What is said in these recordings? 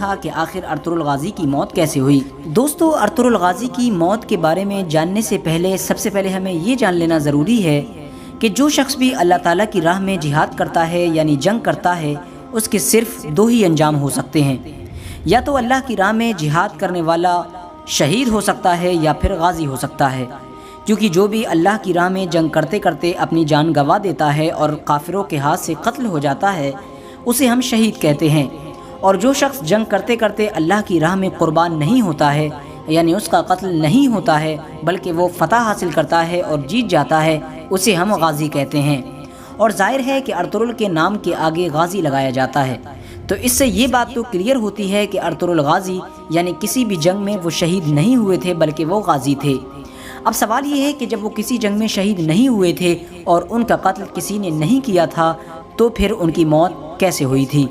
تھا کہ آخر ارطغرل غازی کی موت کیسے ہوئی۔ دوستو، ارطغرل غازی کی موت کے بارے میں جاننے سے پہلے سب سے پہلے ہمیں یہ جان لینا ضروری ہے کہ جو شخص بھی اللہ تعالیٰ کی راہ میں جہاد کرتا ہے یعنی جنگ کرتا ہے، اس کے صرف دو ہی انجام ہو سکتے ہیں، یا تو اللہ کی راہ میں جہاد کرنے والا شہید ہو سکتا ہے یا پھر غازی ہو سکتا ہے، کیونکہ جو بھی اللہ کی راہ میں جنگ کرتے کرتے اپنی جان گنوا دیتا ہے اور کافروں کے ہاتھ سے قتل ہو جاتا ہے اسے ہم شہید کہتے ہیں، اور جو شخص جنگ کرتے کرتے اللہ کی راہ میں قربان نہیں ہوتا ہے یعنی اس کا قتل نہیں ہوتا ہے بلکہ وہ فتح حاصل کرتا ہے اور جیت جاتا ہے، اسے ہم غازی کہتے ہیں۔ اور ظاہر ہے کہ ارطغرل کے نام کے آگے غازی لگایا جاتا ہے، تو اس سے یہ بات تو کلیئر ہوتی ہے کہ ارطغرل غازی یعنی کسی بھی جنگ میں وہ شہید نہیں ہوئے تھے بلکہ وہ غازی تھے۔ اب سوال یہ ہے کہ جب وہ کسی جنگ میں شہید نہیں ہوئے تھے اور ان کا قتل کسی نے نہیں کیا تھا تو پھر ان کی موت کیسے ہوئی تھی؟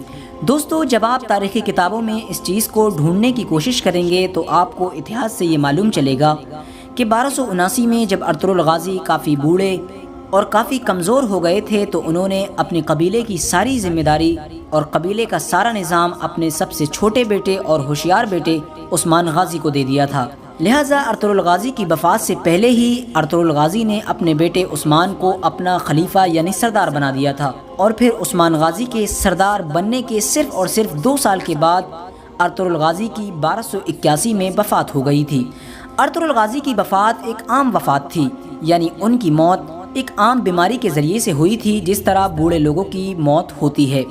دوستو، جب آپ تاریخی کتابوں میں اس چیز کو ڈھونڈنے کی کوشش کریں گے تو آپ کو اتہاس سے یہ معلوم چلے گا کہ 1279 میں جب ارطغرل غازی کافی بوڑھے اور کافی کمزور ہو گئے تھے تو انہوں نے اپنے قبیلے کی ساری ذمہ داری اور قبیلے کا سارا نظام اپنے سب سے چھوٹے بیٹے اور ہوشیار بیٹے عثمان غازی کو دے دیا تھا۔ لہٰذا ارطغرل غازی کی وفات سے پہلے ہی ارطغرل غازی نے اپنے بیٹے عثمان کو اپنا خلیفہ یعنی سردار بنا دیا تھا، اور پھر عثمان غازی کے سردار بننے کے صرف اور صرف 2 سال کے بعد ارطغرل غازی کی 1281 میں وفات ہو گئی تھی۔ ارطغرل غازی کی وفات ایک عام وفات تھی، یعنی ان کی موت ایک عام بیماری کے ذریعے سے ہوئی تھی جس طرح بوڑھے لوگوں کی موت ہوتی ہے،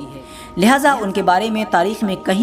لہٰذا ان کے بارے میں تاریخ میں کہیں